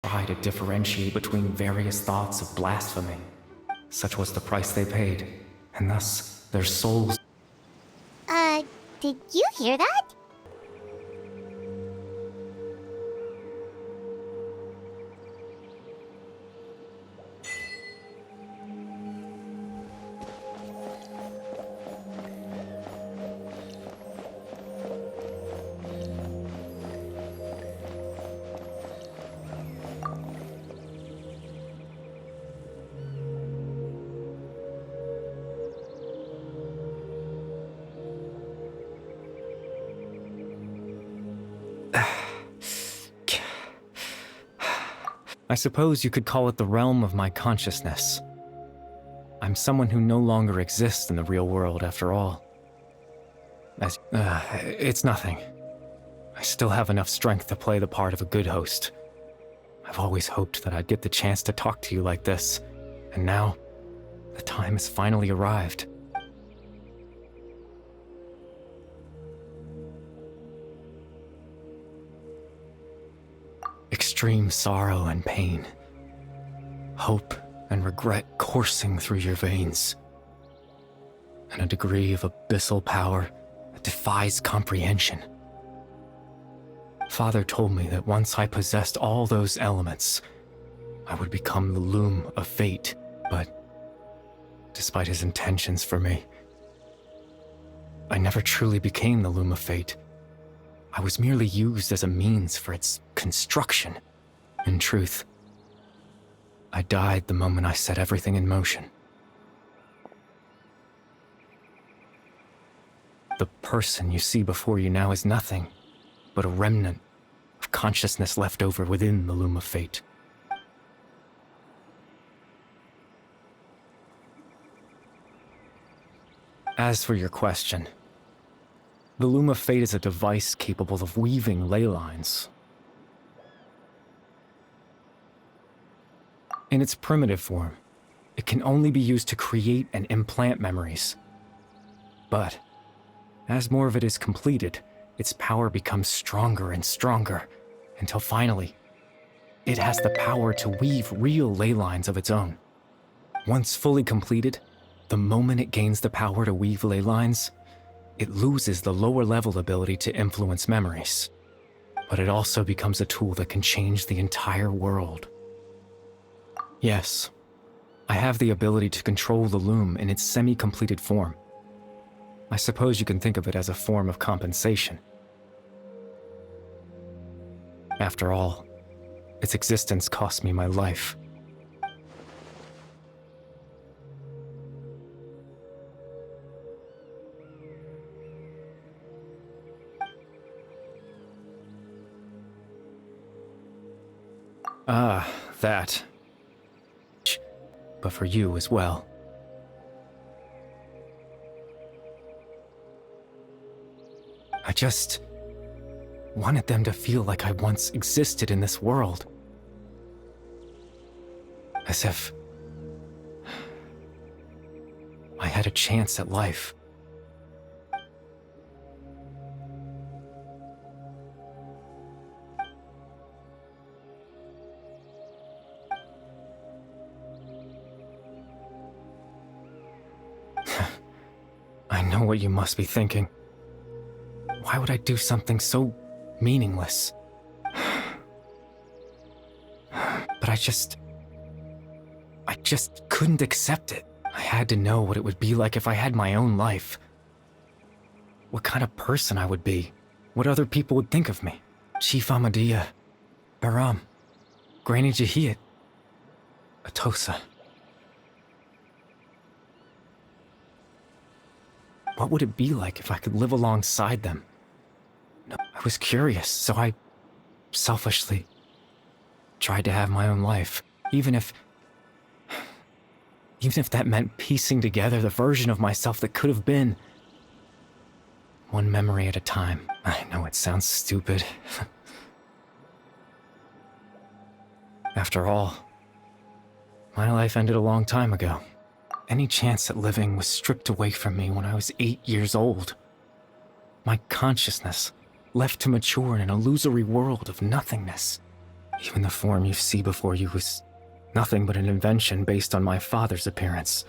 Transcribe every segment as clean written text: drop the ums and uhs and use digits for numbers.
try to differentiate between various thoughts of blasphemy. Such was the price they paid, and thus their souls. Did you hear that? I suppose you could call it the realm of my consciousness. I'm someone who no longer exists in the real world, after all. It's nothing. I still have enough strength to play the part of a good host. I've always hoped that I'd get the chance to talk to you like this, and now, the time has finally arrived. Extreme sorrow and pain, hope and regret coursing through your veins, and a degree of abyssal power that defies comprehension. Father told me that once I possessed all those elements, I would become the loom of fate, but despite his intentions for me, I never truly became the loom of fate. I was merely used as a means for its construction. In truth, I died the moment I set everything in motion. The person you see before you now is nothing but a remnant of consciousness left over within the loom of fate. As for your question, the loom of fate is a device capable of weaving ley lines. In its primitive form, it can only be used to create and implant memories. But as more of it is completed, its power becomes stronger and stronger, until finally, it has the power to weave real ley lines of its own. Once fully completed, the moment it gains the power to weave ley lines, it loses the lower-level ability to influence memories. But it also becomes a tool that can change the entire world. Yes, I have the ability to control the loom in its semi-completed form. I suppose you can think of it as a form of compensation. After all, its existence cost me my life. Ah, that. But for you as well. I just wanted them to feel like I once existed in this world. As if I had a chance at life. I know what you must be thinking. Why would I do something so meaningless? But I just couldn't accept it. I had to know what it would be like if I had my own life. What kind of person I would be. What other people would think of me. Chief Ahmadiyya, Baram, Granny Jahiyat, Atosa. What would it be like if I could live alongside them? I was curious, so I selfishly tried to have my own life, even if that meant piecing together the version of myself that could have been. One memory at a time. I know it sounds stupid. After all, my life ended a long time ago. Any chance at living was stripped away from me when I was 8 years old. My consciousness left to mature in an illusory world of nothingness. Even the form you see before you was nothing but an invention based on my father's appearance.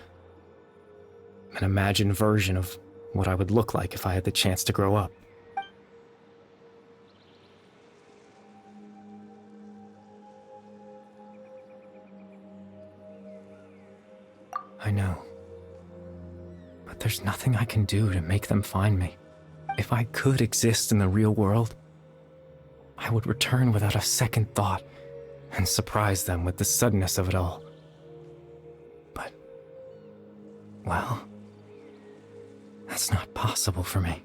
An imagined version of what I would look like if I had the chance to grow up. I know. But there's nothing I can do to make them find me. If I could exist in the real world, I would return without a second thought and surprise them with the suddenness of it all. But, well, that's not possible for me.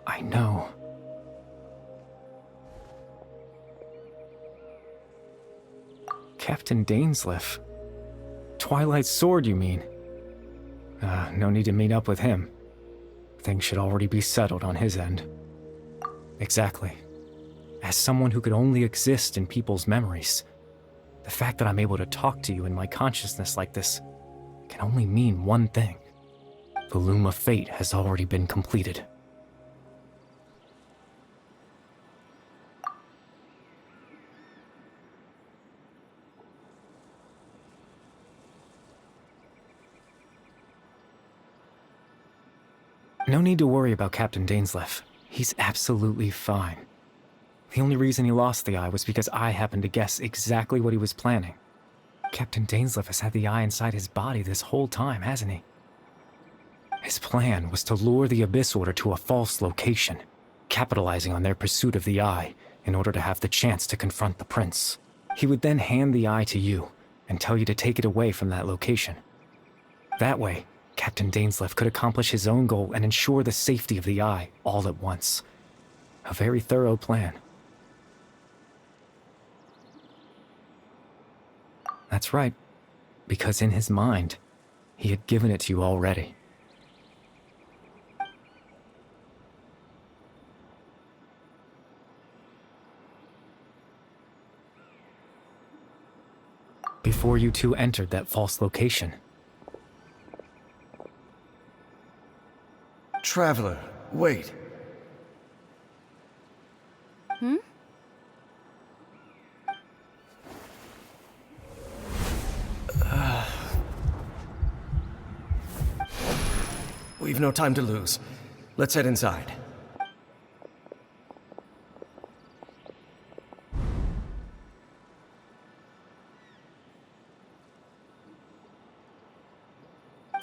I know. Captain Dainsleif. Twilight Sword, you mean? No need to meet up with him. Things should already be settled on his end. Exactly. As someone who could only exist in people's memories, the fact that I'm able to talk to you in my consciousness like this can only mean one thing. The loom of fate has already been completed. No need to worry about Captain Dainsleif. He's absolutely fine. The only reason he lost the eye was because I happened to guess exactly what he was planning. Captain Dainsleif has had the eye inside his body this whole time, hasn't he? His plan was to lure the Abyss Order to a false location, capitalizing on their pursuit of the eye in order to have the chance to confront the prince. He would then hand the eye to you and tell you to take it away from that location. That way, Captain Dainsleif could accomplish his own goal and ensure the safety of the eye all at once. A very thorough plan. That's right, because in his mind, he had given it to you already. Before you two entered that false location. Traveler, wait. We've no time to lose. Let's head inside.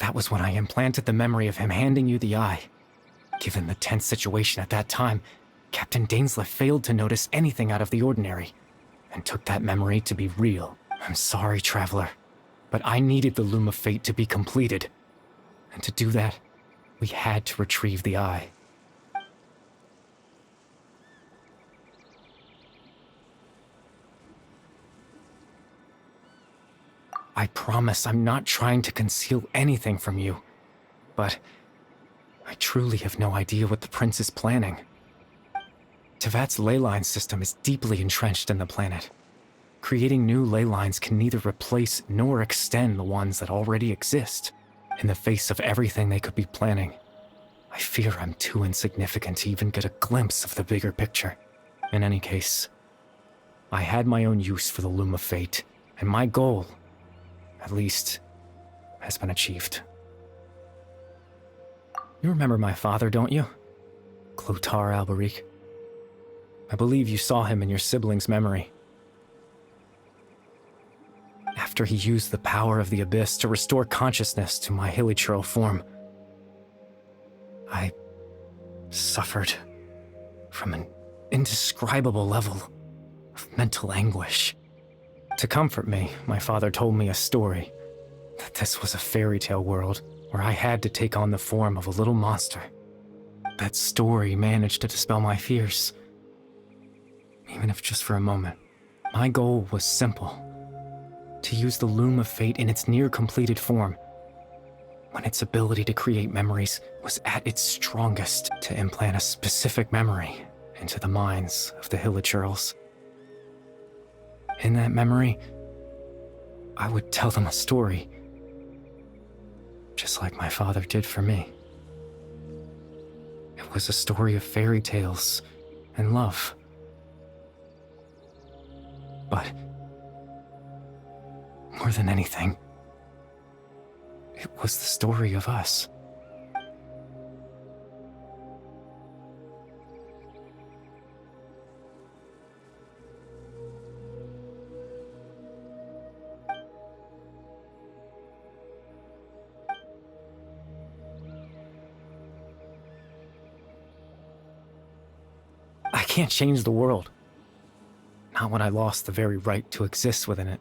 That was when I implanted the memory of him handing you the eye. Given the tense situation at that time, Captain Dainsleif failed to notice anything out of the ordinary, and took that memory to be real. I'm sorry, Traveler, but I needed the Loom of Fate to be completed. And to do that, we had to retrieve the eye. I promise I'm not trying to conceal anything from you, but I truly have no idea what the prince is planning. Tevat's ley line system is deeply entrenched in the planet. Creating new ley lines can neither replace nor extend the ones that already exist. In the face of everything they could be planning, I fear I'm too insignificant to even get a glimpse of the bigger picture. In any case, I had my own use for the Loom of Fate, and my goal, at least, has been achieved. You remember my father, don't you? Clotar Alberic. I believe you saw him in your sibling's memory. After he used the power of the Abyss to restore consciousness to my hilichurl form, I suffered from an indescribable level of mental anguish. To comfort me, my father told me a story, that this was a fairy tale world where I had to take on the form of a little monster. That story managed to dispel my fears, even if just for a moment. My goal was simple: to use the Loom of Fate in its near-completed form, when its ability to create memories was at its strongest, to implant a specific memory into the minds of the hilichurls. In that memory, I would tell them a story, just like my father did for me. It was a story of fairy tales and love. But more than anything, it was the story of us. I can't change the world. Not when I lost the very right to exist within it.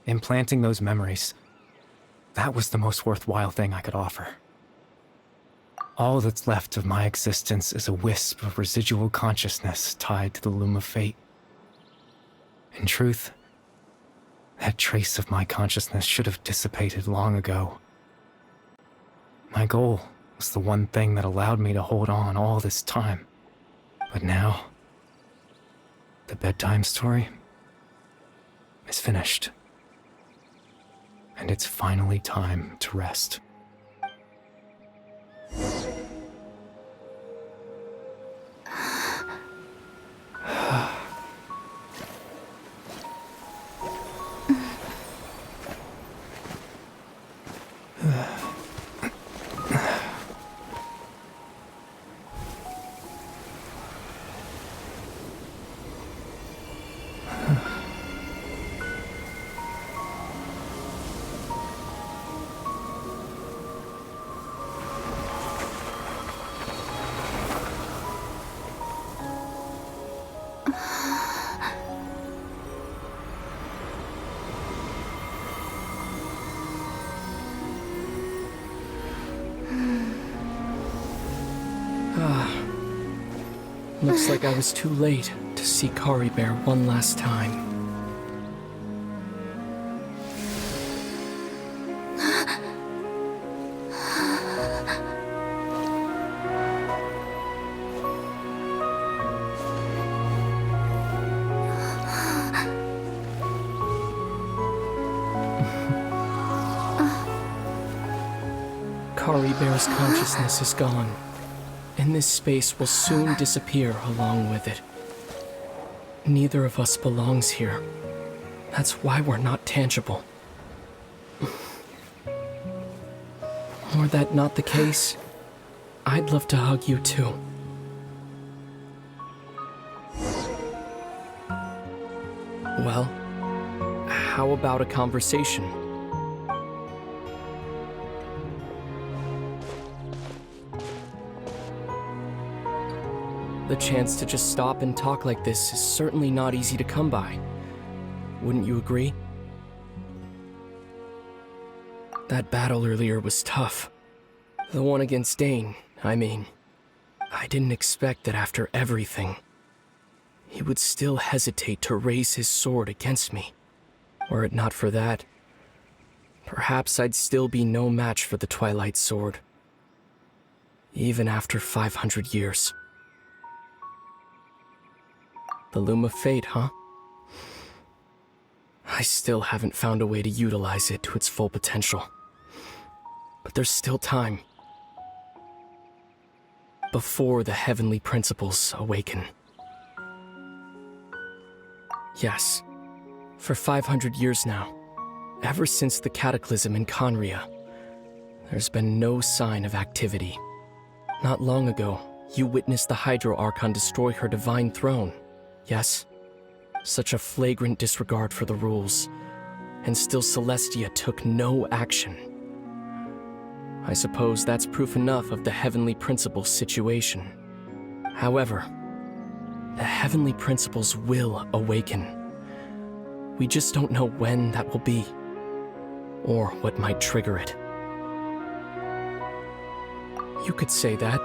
Implanting those memories, that was the most worthwhile thing I could offer. All that's left of my existence is a wisp of residual consciousness tied to the loom of fate. In truth, that trace of my consciousness should have dissipated long ago. My goal was the one thing that allowed me to hold on all this time. But now, the bedtime story is finished. And it's finally time to rest. Looks like I was too late to see Kari Bear one last time. Kari Bear's consciousness is gone, and this space will soon disappear along with it. Neither of us belongs here. That's why we're not tangible. Were that not the case, I'd love to hug you too. Well, how about a conversation? The chance to just stop and talk like this is certainly not easy to come by. Wouldn't you agree? That battle earlier was tough. The one against Dane, I mean. I didn't expect that after everything, he would still hesitate to raise his sword against me. Were it not for that, perhaps I'd still be no match for the Twilight Sword. Even after 500 years. The Loom of Fate, huh? I still haven't found a way to utilize it to its full potential. But there's still time. Before the heavenly principles awaken. Yes, for 500 years now, ever since the cataclysm in Conria, there's been no sign of activity. Not long ago, you witnessed the Hydro Archon destroy her divine throne. Yes, such a flagrant disregard for the rules, and still Celestia took no action. I suppose that's proof enough of the Heavenly Principles situation. However, the Heavenly Principles will awaken. We just don't know when that will be, or what might trigger it. You could say that.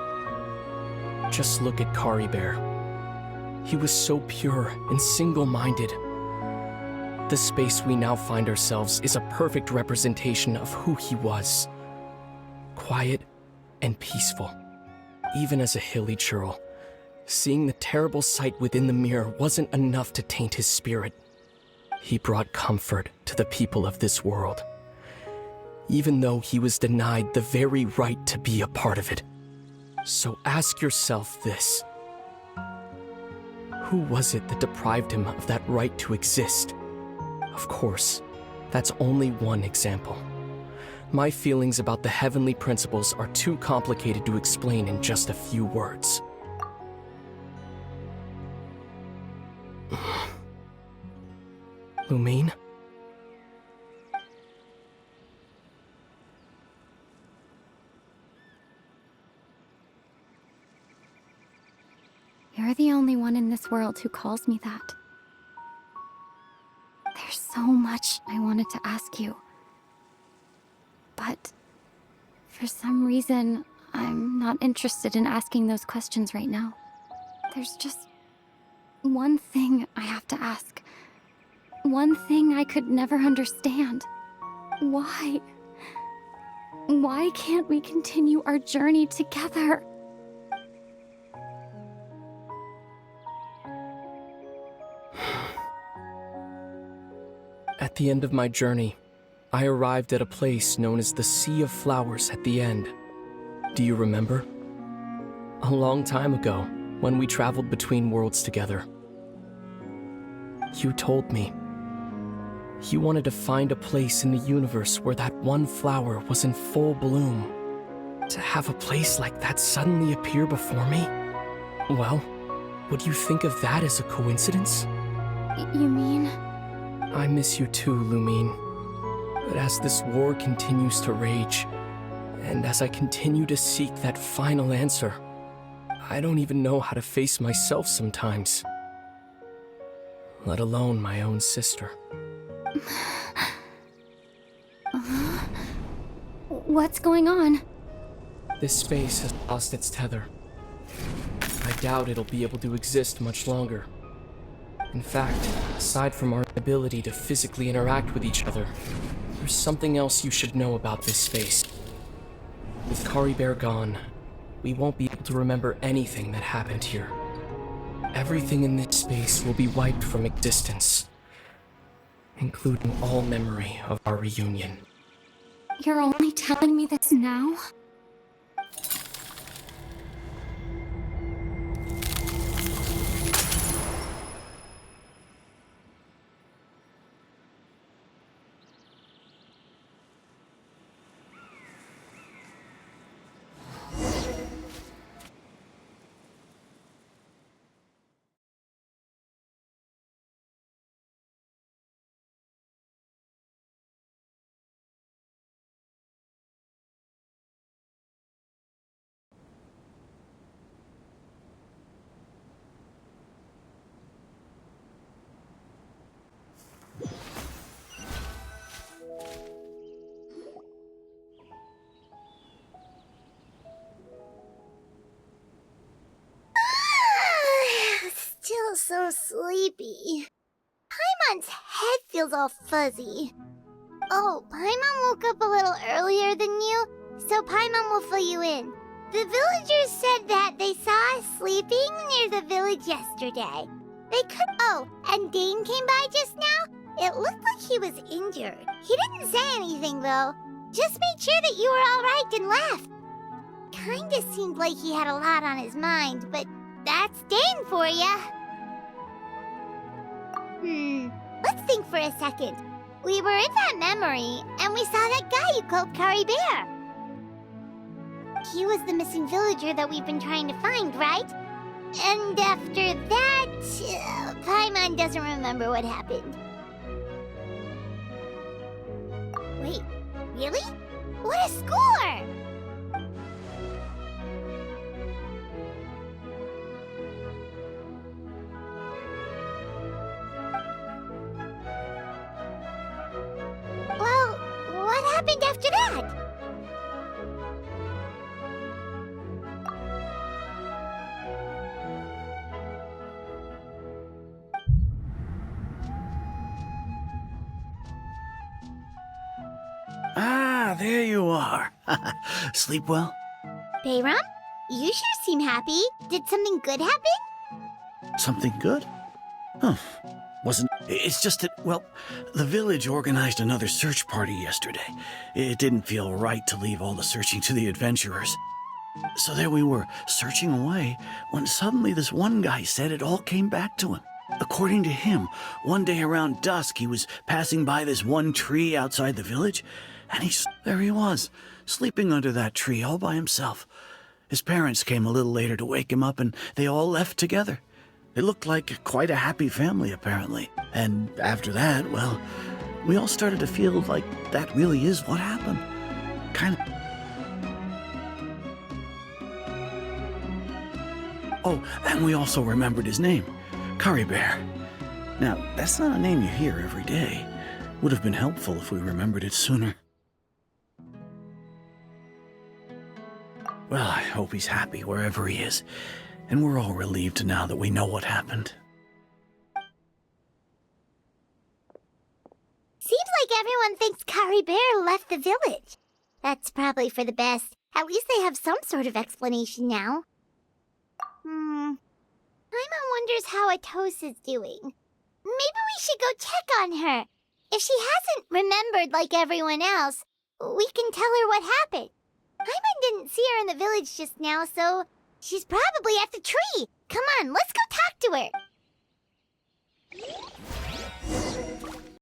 Just look at Kari Bear. He was so pure and single-minded. The space we now find ourselves is a perfect representation of who he was. Quiet and peaceful. Even as a hilly churl, seeing the terrible sight within the mirror wasn't enough to taint his spirit. He brought comfort to the people of this world. even though he was denied the very right to be a part of it. So ask yourself this. Who was it that deprived him of that right to exist? Of course, that's only one example. My feelings about the heavenly principles are too complicated to explain in just a few words. Lumine? You're the only one in this world who calls me that. There's so much I wanted to ask you. But for some reason, I'm not interested in asking those questions right now. There's just one thing I have to ask. One thing I could never understand. Why? Why can't we continue our journey together? At the end of my journey, I arrived at a place known as the Sea of Flowers at the end. Do you remember? A long time ago, when we traveled between worlds together. You told me you wanted to find a place in the universe where that one flower was in full bloom. To have a place like that suddenly appear before me? Well, would you think of that as a coincidence? You mean? I miss you too, Lumine. But as this war continues to rage, and as I continue to seek that final answer, I don't even know how to face myself sometimes. Let alone my own sister. What's going on? This space has lost its tether. I doubt it'll be able to exist much longer. In fact, aside from our ability to physically interact with each other, there's something else you should know about this space. With Kari Bear gone, we won't be able to remember anything that happened here. Everything in this space will be wiped from existence, including all memory of our reunion. You're only telling me this now? Still so sleepy. Paimon's head feels all fuzzy. Oh, Paimon woke up a little earlier than you, so Paimon will fill you in. The villagers said that they saw us sleeping near the village yesterday. They could. Oh, and Dane came by just now. It looked like he was injured. He didn't say anything though. Just made sure that you were alright and left. Kinda seemed like he had a lot on his mind, but that's Dane for ya. Let's think for a second. We were in that memory, and we saw that guy you called Kari Bear. He was the missing villager that we've been trying to find, right? And after that, Paimon doesn't remember what happened. Wait, really? What a score! Well, what happened after that? Ah, there you are. Sleep well? Bayram, you sure seem happy. Did something good happen? Something good? Huh. Wasn't. It's just that, well, the village organized another search party yesterday. It didn't feel right to leave all the searching to the adventurers. So there we were, searching away, when suddenly this one guy said it all came back to him. According to him, one day around dusk, he was passing by this one tree outside the village, and there he was, sleeping under that tree all by himself. His parents came a little later to wake him up, and they all left together. It looked like quite a happy family, apparently. And after that, well, we all started to feel like that really is what happened. Kind of. Oh, and we also remembered his name, Curry Bear. Now, that's not a name you hear every day. Would have been helpful if we remembered it sooner. Well, I hope he's happy wherever he is, and we're all relieved now that we know what happened. Seems like everyone thinks Curry Bear left the village. That's probably for the best. At least they have some sort of explanation now. Paimon wonders how Atosa's doing. Maybe we should go check on her. If she hasn't remembered like everyone else, we can tell her what happened. Paimon didn't see her in the village just now, so she's probably at the tree. Come on, let's go talk to her.